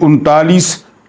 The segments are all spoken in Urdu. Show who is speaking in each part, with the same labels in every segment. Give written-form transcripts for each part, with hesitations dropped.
Speaker 1: 39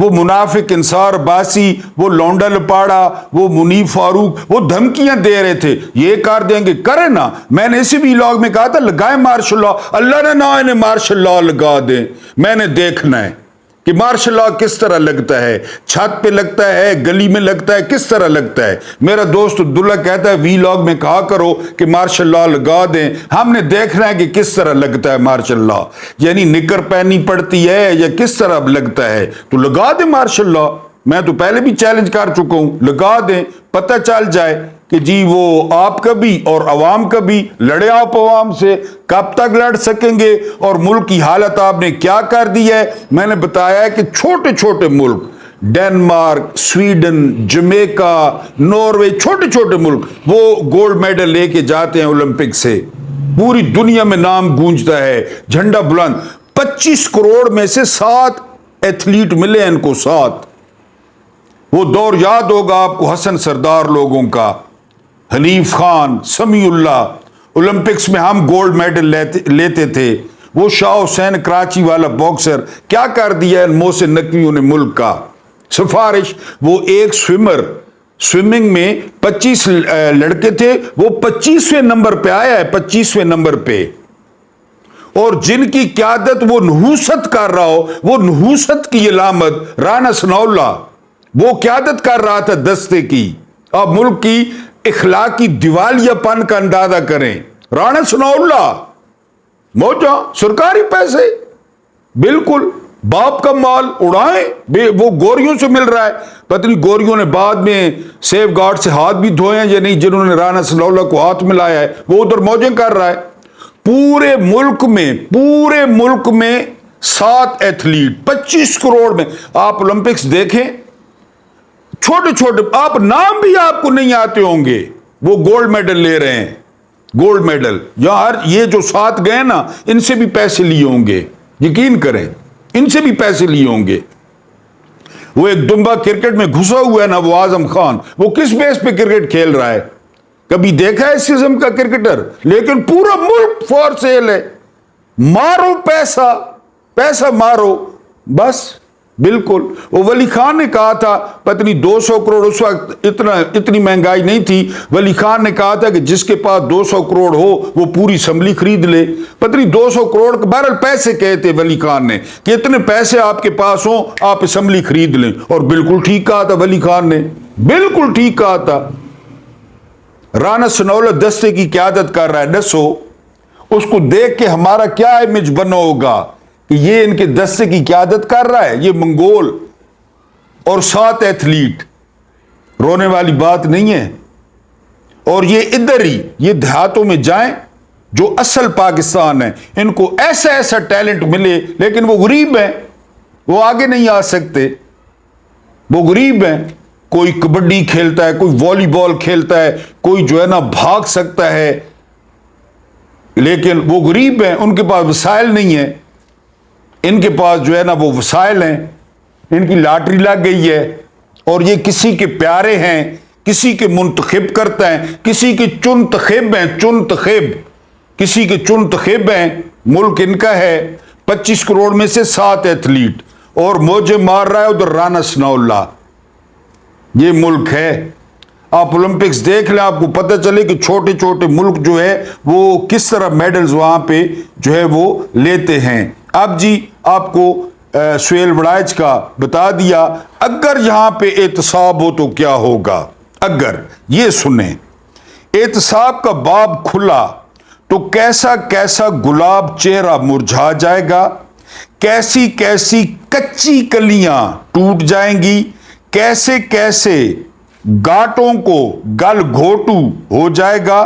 Speaker 1: وہ منافق انصار باسی, وہ لونڈا لپاڑا, وہ منیف فاروق, وہ دھمکیاں دے رہے تھے یہ کر دیں گے, کرے نا. میں نے اسی بھی لاگ میں کہا تھا لگائیں مارشل لا, اللہ نے نہ انہیں مارشل لا لگا دیں. میں نے دیکھنا ہے کہ مارشل لا کس طرح لگتا ہے, چھت پہ لگتا ہے, گلی میں لگتا ہے, کس طرح لگتا ہے. میرا دوست عبداللہ کہتا ہے وی لاگ میں کہا کرو کہ مارشل لا لگا دیں. ہم نے دیکھنا ہے کہ کس طرح لگتا ہے مارشل لا, یعنی نکر پہنی پڑتی ہے یا کس طرح لگتا ہے. تو لگا دیں مارشل لا, میں تو پہلے بھی چیلنج کر چکا ہوں, لگا دیں, پتہ چل جائے کہ جی وہ آپ کا بھی اور عوام کا بھی. لڑے آپ عوام سے, کب تک لڑ سکیں گے, اور ملک کی حالت آپ نے کیا کر دی ہے. میں نے بتایا ہے کہ چھوٹے چھوٹے ملک, ڈینمارک, سویڈن, جمیکا, ناروے, چھوٹے چھوٹے ملک وہ گولڈ میڈل لے کے جاتے ہیں اولمپک سے. پوری دنیا میں نام گونجتا ہے, جھنڈا بلند. 25 کروڑ میں سے 7 ایتھلیٹ ملے ہیں ان کو, 7. وہ دور یاد ہوگا آپ کو حسن سردار لوگوں کا, حنیف خان, سمیع اللہ. اولمپکس میں ہم گولڈ میڈل لیتے تھے. وہ شاہ حسین کراچی والا باکسر, کیا کر دیا ہے محسن نقویوں نے ملک کا. سفارش, وہ ایک سوئمر, سوئمنگ میں 25 لڑکے تھے, وہ 25ویں نمبر پہ آیا ہے, 25ویں نمبر پہ. اور جن کی قیادت وہ نحوست کر رہا ہو, وہ نحوست کی علامت رانا ثناءاللہ, وہ قیادت کر رہا تھا دستے کی. آپ ملک کی اخلاقی دیوالیہ پن کا اندازہ کریں. رانا ثناءاللہ موجہ, سرکاری پیسے, بالکل باپ کا مال اڑائیں. وہ گوریوں سے مل رہا ہے, پتہ نہیں گوریوں نے بعد میں سیف گارڈ سے ہاتھ بھی دھوئے ہیں یا نہیں, جنہوں نے رانا ثناءاللہ کو ہاتھ ملایا ہے, وہ ادھر موجیں کر رہا ہے. پورے ملک میں 7 ایتھلیٹ 25 کروڑ میں. آپ اولمپکس دیکھیں, چھوٹے چھوٹے, آپ نام بھی آپ کو نہیں آتے ہوں گے, وہ گولڈ میڈل لے رہے ہیں. گولڈ میڈل یار, یہ جو 7 گئے نا, ان سے بھی پیسے لیے ہوں گے, یقین کریں, ان سے بھی پیسے لیے ہوں گے. وہ ایک دمبا کرکٹ میں گھسا ہوا ہے نا, وہ اعظم خان, وہ کس بیس پہ کرکٹ کھیل رہا ہے؟ کبھی دیکھا ہے اس قسم کا کرکٹر؟ لیکن پورا ملک فور سیل ہے. مارو پیسہ, پیسہ مارو بس. بالکل. وہ ولی خان نے کہا تھا, پتہ نہیں 200 کروڑ, اس وقت اتنی مہنگائی نہیں تھی. ولی خان نے کہا تھا کہ جس کے پاس 200 کروڑ ہو وہ پوری اسمبلی خرید لے. پتہ نہیں 200 کروڑ, بہرحال پیسے کہتے ولی خان نے کہ اتنے پیسے آپ کے پاس ہوں آپ اسمبلی خرید لیں. اور بالکل ٹھیک کہا تھا ولی خان نے, بالکل ٹھیک کہا تھا. رانا ثناءاللہ دستے کی قیادت کر رہا ہے. نسو, اس کو دیکھ کے ہمارا کیا امیج بنا ہوگا کہ یہ ان کے دستے کی قیادت کر رہا ہے, یہ منگول. اور 7 ایتھلیٹ, رونے والی بات نہیں ہے. اور یہ ادھر ہی, یہ دیہاتوں میں جائیں جو اصل پاکستان ہے, ان کو ایسا ٹیلنٹ ملے, لیکن وہ غریب ہیں, وہ آگے نہیں آ سکتے, وہ غریب ہیں. کوئی کبڈی کھیلتا ہے, کوئی والی بال کھیلتا ہے, کوئی جو ہے نا بھاگ سکتا ہے, لیکن وہ غریب ہیں, ان کے پاس وسائل نہیں ہیں. ان کے پاس جو ہے نا وہ وسائل ہیں, ان کی لاٹری لگ گئی ہے, اور یہ کسی کے پیارے ہیں, کسی کے منتخب کرتا ہے, کسی کے چنتخب ہیں, کسی کے چنتخب ہیں. ملک ان کا ہے. 25 کروڑ میں سے 7 ایتھلیٹ, اور موجے مار رہا ہے ادھر رانا ثناءاللہ. یہ ملک ہے. آپ اولمپکس دیکھ لیں, آپ کو پتہ چلے کہ چھوٹے چھوٹے ملک جو ہے وہ کس طرح میڈلز وہاں پہ جو ہے وہ لیتے ہیں. اب جی آپ کو سہیل وڑائچ کا بتا دیا. اگر یہاں پہ احتساب ہو تو کیا ہوگا؟ اگر یہ سنیں, احتساب کا باب کھلا تو کیسا کیسا گلاب چہرہ مرجھا جائے گا, کیسی کیسی کچی کلیاں ٹوٹ جائیں گی, کیسے کیسے گاٹوں کو گل گھوٹو ہو جائے گا,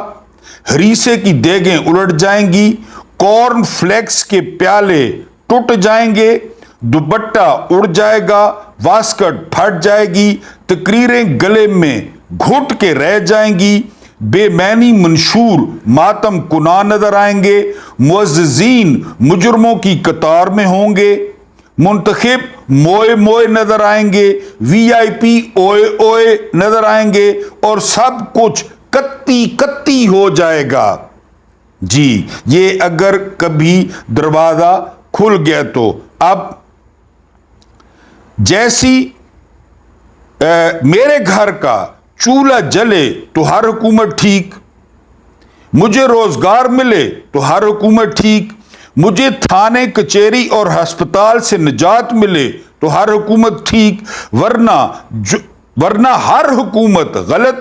Speaker 1: ہریسے کی دیگیں الٹ جائیں گی, کارن فلیکس کے پیالے ٹوٹ جائیں گے, دوپٹہ اڑ جائے گا, واسکٹ پھٹ جائے گی, تقریریں گلے میں گھٹ کے رہ جائیں گی, بے معنی منشور ماتم کنا نظر آئیں گے, معززین مجرموں کی قطار میں ہوں گے, منتخب موئے موئے نظر آئیں گے, وی آئی پی اوئے اوئے نظر آئیں گے, اور سب کچھ کتی کتی ہو جائے گا. جی یہ اگر کبھی دروازہ کھل گیا تو. اب جیسی میرے گھر کا چولہا جلے تو ہر حکومت ٹھیک، مجھے روزگار ملے تو ہر حکومت ٹھیک، مجھے تھانے کچہری اور ہسپتال سے نجات ملے تو ہر حکومت ٹھیک، ورنہ ہر حکومت غلط،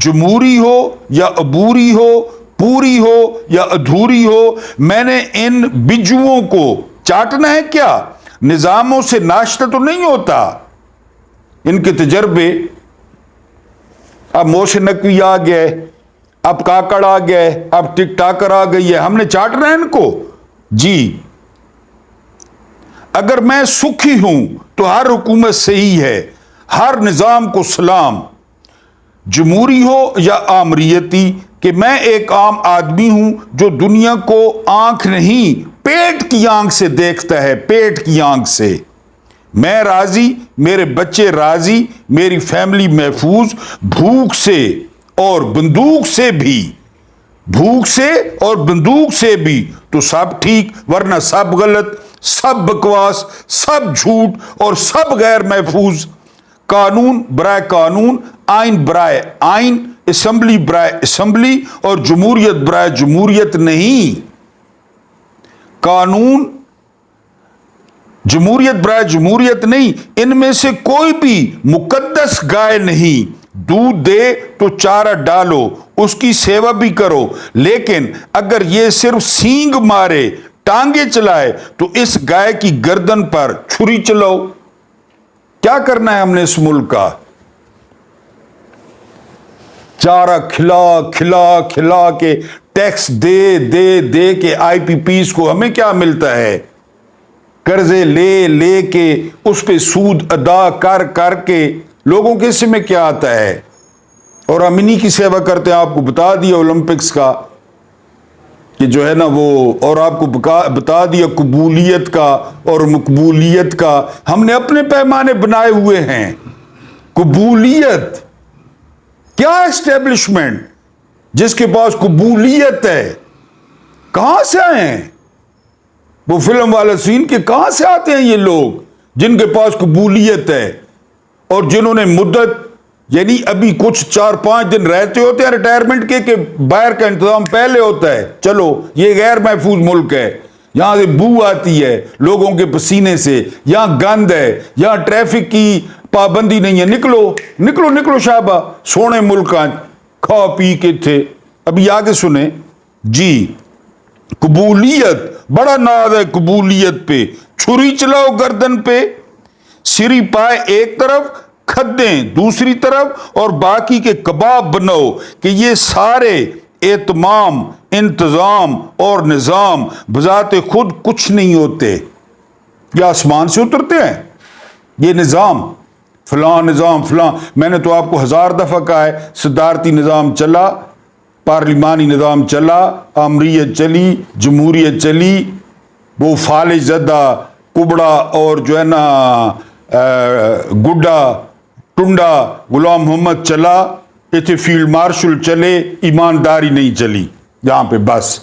Speaker 1: جمہوری ہو یا عبوری ہو، پوری ہو یا ادھوری ہو۔ میں نے ان بجوؤں کو چاٹنا ہے کیا؟ نظاموں سے ناشتہ تو نہیں ہوتا۔ ان کے تجربے، اب محسن نقوی آ گئے، اب کاکڑ آ گئے، اب ٹک ٹاکر آ گئی ہے، ہم نے چاٹنا ہے ان کو؟ جی، اگر میں سکھی ہوں تو ہر حکومت صحیح ہے، ہر نظام کو سلام، جمہوری ہو یا آمریتی، کہ میں ایک عام آدمی ہوں جو دنیا کو آنکھ نہیں پیٹ کی آنکھ سے دیکھتا ہے، پیٹ کی آنکھ سے۔ میں راضی، میرے بچے راضی، میری فیملی محفوظ، بھوک سے اور بندوق سے بھی، بھوک سے اور بندوق سے بھی تو سب ٹھیک، ورنہ سب غلط، سب بکواس، سب جھوٹ اور سب غیر محفوظ۔ قانون برائے قانون، آئین برائے آئین، اسمبلی برائے اسمبلی اور جمہوریت برائے جمہوریت نہیں۔ قانون جمہوریت برائے جمہوریت نہیں، ان میں سے کوئی بھی مقدس گائے نہیں۔ دودھ دے تو چارہ ڈالو، اس کی سیوا بھی کرو، لیکن اگر یہ صرف سینگ مارے، ٹانگیں چلائے تو اس گائے کی گردن پر چھری چلاؤ۔ کیا کرنا ہے ہم نے اس ملک کا؟ چارہ کھلا کھلا کھلا کے، ٹیکس دے دے دے کے آئی پی پیز کو ہمیں کیا ملتا ہے؟ قرضے لے لے کے، اس پہ سود ادا کر کر کے لوگوں کے حصے میں کیا آتا ہے؟ اور ہم انہی کی سیوا کرتے ہیں۔ آپ کو بتا دیا اولمپکس کا کہ جو ہے نا وہ، اور آپ کو بتا دیا قبولیت کا اور مقبولیت کا، ہم نے اپنے پیمانے بنائے ہوئے ہیں۔ قبولیت کیا اسٹیبلشمنٹ جس کے پاس قبولیت ہے؟ کہاں سے آئے ہیں وہ فلم والا سین کے؟ کہاں سے آتے ہیں یہ لوگ جن کے پاس قبولیت ہے اور جنہوں نے مدت، یعنی ابھی کچھ 4-5 دن رہتے ہوتے ہیں ریٹائرمنٹ کے، کہ باہر کا انتظام پہلے ہوتا ہے۔ چلو یہ غیر محفوظ ملک ہے، یہاں سے بو آتی ہے لوگوں کے پسینے سے، یہاں گند ہے، یہاں ٹریفک کی پابندی نہیں ہے، نکلو نکلو نکلو شابہ، سونے ملک کھا پی کے تھے۔ ابھی آگے سنیں جی، قبولیت، بڑا ناز ہے قبولیت پہ، چھری چلاؤ گردن پہ، سری پائے ایک طرف، کھدیں دوسری طرف، اور باقی کے کباب بناؤ، کہ یہ سارے اہتمام، انتظام اور نظام بذات خود کچھ نہیں ہوتے، یہ آسمان سے اترتے ہیں۔ یہ نظام، فلاں نظام فلاں، میں نے تو آپ کو 1000 دفعہ کہا ہے، صدارتی نظام چلا، پارلیمانی نظام چلا، آمریت چلی، جمہوریت چلی، وہ فالج زدہ کبڑا اور جو ہے نا گڈا ٹنڈا غلام محمد چلا، اتنے فیلڈ مارشل چلے، ایمانداری نہیں چلی یہاں پہ، بس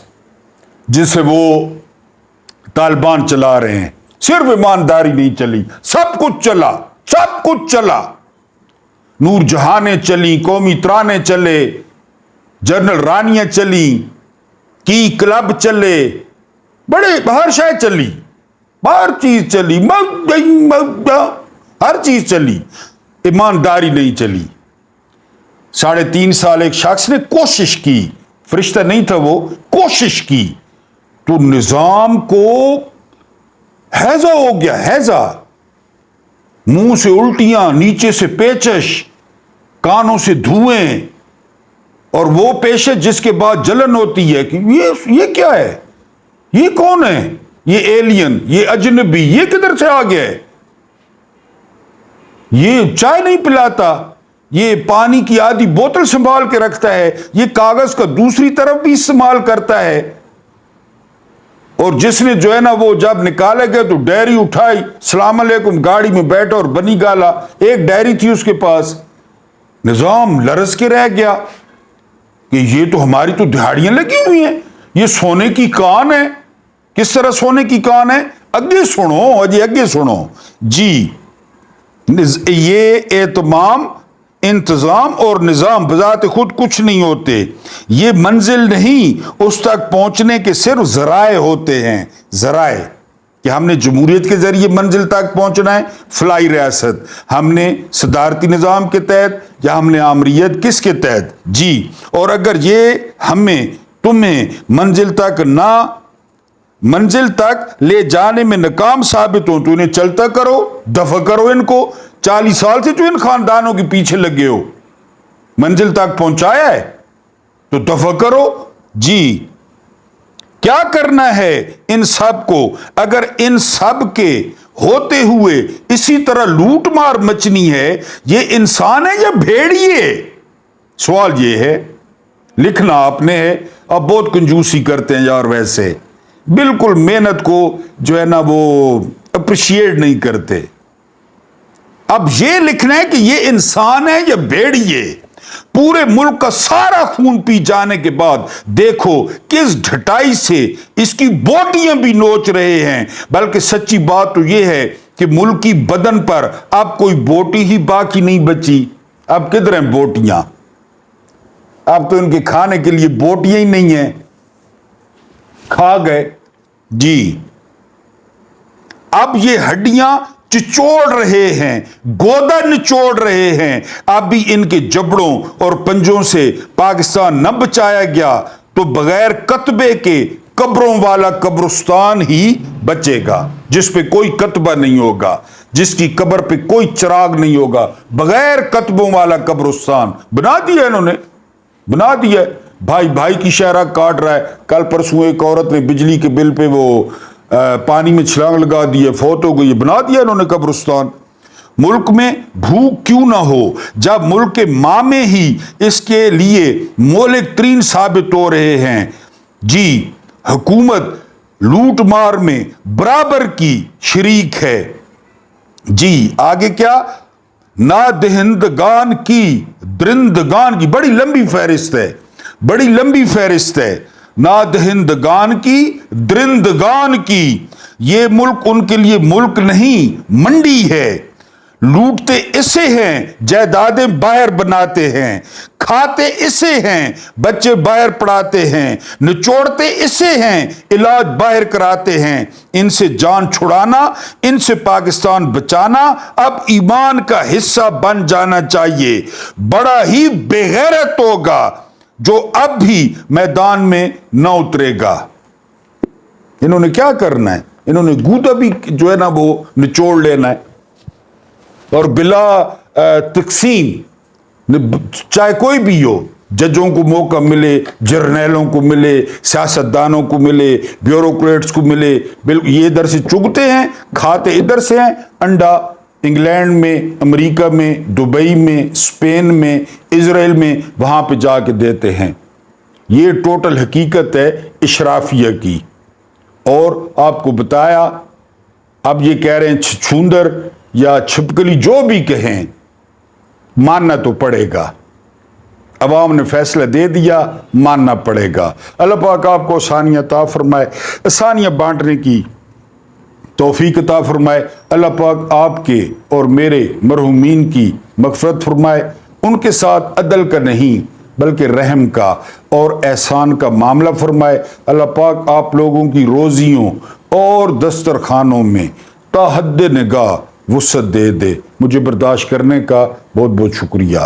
Speaker 1: جسے وہ طالبان چلا رہے ہیں، صرف ایمانداری نہیں چلی، سب کچھ چلا، سب کچھ چلا، نور جہانیں چلی، قومی ترانے چلے، جنرل رانیاں چلی، کی کلب چلے، بڑے ہر شے چلی، ہر چیز چلی، ہر چیز چلی، ایمانداری نہیں چلی۔ 3.5 سال ایک شخص نے کوشش کی، فرشتہ نہیں تھا وہ، کوشش کی تو نظام کو ہیضہ ہو گیا، ہیضہ، منہ سے الٹیاں، نیچے سے پیچش، کانوں سے دھوئیں، اور وہ پیشش جس کے بعد جلن ہوتی ہے کہ یہ کیا ہے، یہ کون ہے، یہ ایلین، یہ اجنبی، یہ کدھر سے آ گیا ہے، یہ چائے نہیں پلاتا، یہ پانی کی آدھی بوتل سنبھال کے رکھتا ہے، یہ کاغذ کا دوسری طرف بھی استعمال کرتا ہے، اور جس نے جو ہے نا وہ جب نکالے گئے تو ڈائری اٹھائی، السلام علیکم، گاڑی میں بیٹھا اور بنی گالا، ایک ڈائری تھی اس کے پاس، نظام لرز کے رہ گیا کہ یہ تو ہماری تو دہاڑیاں لگی ہوئی ہیں، یہ سونے کی کان ہے۔ کس طرح سونے کی کان ہے؟ اگے سنو، اجی اگے سنو جی، یہ اہتمام، انتظام اور نظام بذات خود کچھ نہیں ہوتے، یہ منزل نہیں، اس تک پہنچنے کے صرف ذرائع ہوتے ہیں۔ ذرائع کہ ہم نے جمہوریت کے ذریعے منزل تک پہنچنا ہے، فلائی ریاست، ہم نے صدارتی نظام کے تحت یا ہم نے آمریت کس کے تحت؟ جی، اور اگر یہ ہمیں تمہیں منزل تک لے جانے میں ناکام ثابت ہو تو انہیں چلتا کرو، دفع کرو ان کو۔ 40 سال سے جو ان خاندانوں کے پیچھے لگے ہو، منزل تک پہنچایا ہے تو دفع کرو۔ جی، کیا کرنا ہے ان سب کو؟ اگر ان سب کے ہوتے ہوئے اسی طرح لوٹ مار مچنی ہے، یہ انسان ہے یا بھیڑیے؟ سوال یہ ہے، لکھنا آپ نے ہے۔ اب بہت کنجوسی کرتے ہیں یار، ویسے بالکل محنت کو جو ہے نا وہ اپریشیٹ نہیں کرتے۔ اب یہ لکھنا ہے کہ یہ انسان ہے یا بھیڑیے؟ پورے ملک کا سارا خون پی جانے کے بعد دیکھو کس ڈھٹائی سے اس کی بوٹیاں بھی نوچ رہے ہیں۔ بلکہ سچی بات تو یہ ہے کہ ملکی بدن پر اب کوئی بوٹی ہی باقی نہیں بچی۔ اب کدھر ہیں بوٹیاں؟ اب تو ان کے کھانے کے لیے بوٹیاں ہی نہیں ہیں، کھا گئے۔ جی، اب یہ ہڈیاں چچوڑ رہے ہیں، گودا نچوڑ رہے ہیں۔ اب بھی ان کے جبڑوں اور پنجوں سے پاکستان نہ بچایا گیا تو بغیر کتبے کے قبروں والا قبرستان ہی بچے گا، جس پہ کوئی کتبہ نہیں ہوگا، جس کی قبر پہ کوئی چراغ نہیں ہوگا۔ بغیر کتبوں والا قبرستان بنا دیا انہوں نے، بنا دیا۔ بھائی بھائی کی شہرہ کاٹ رہا ہے۔ کل پرسوں ایک عورت نے بجلی کے بل پہ وہ پانی میں چھلانگ لگا دی ہے، فوت ہو گئی، بنا دیا انہوں نے قبرستان۔ ملک میں بھوک کیوں نہ ہو جب ملک کے مامے ہی اس کے لیے مہلک ترین ثابت ہو رہے ہیں۔ جی، حکومت لوٹ مار میں برابر کی شریک ہے۔ جی، آگے کیا؟ نادہندگان کی، درندگان کی، بڑی لمبی فہرست ہے، بڑی لمبی فہرست ہے۔ نادہندگان کی، درندگان کی، یہ ملک ان کے لیے ملک نہیں منڈی ہے۔ لوٹتے اسے ہیں، جائیدادیں باہر بناتے ہیں، کھاتے اسے ہیں، بچے باہر پڑھاتے ہیں، نچوڑتے اسے ہیں، علاج باہر کراتے ہیں۔ ان سے جان چھڑانا، ان سے پاکستان بچانا اب ایمان کا حصہ بن جانا چاہیے۔ بڑا ہی بے غیرت ہوگا جو اب بھی میدان میں نہ اترے گا۔ انہوں نے کیا کرنا ہے؟ انہوں نے گودا بھی جو ہے نا وہ نچوڑ لینا ہے، اور بلا تقسیم، چاہے کوئی بھی ہو، ججوں کو موقع ملے، جرنیلوں کو ملے، سیاستدانوں کو ملے، بیوروکریٹس کو ملے، یہ ادھر سے چگتے ہیں، کھاتے ادھر سے ہیں۔ انڈا انگلینڈ میں، امریکہ میں، دبئی میں، اسپین میں، اسرائیل میں، وہاں پہ جا کے دیتے ہیں۔ یہ ٹوٹل حقیقت ہے اشرافیہ کی۔ اور آپ کو بتایا، اب یہ کہہ رہے ہیں چھچھوندر یا چھپکلی، جو بھی کہیں، ماننا تو پڑے گا۔ عوام نے فیصلہ دے دیا، ماننا پڑے گا۔ اللہ پاک آپ کو آسانیاں عطا فرمائے، آسانیاں بانٹنے کی توفیق عطا فرمائے۔ اللہ پاک آپ کے اور میرے مرحومین کی مغفرت فرمائے، ان کے ساتھ عدل کا نہیں بلکہ رحم کا اور احسان کا معاملہ فرمائے۔ اللہ پاک آپ لوگوں کی روزیوں اور دسترخوانوں میں تا حد نگاہ وسعت دے دے۔ مجھے برداشت کرنے کا بہت بہت شکریہ۔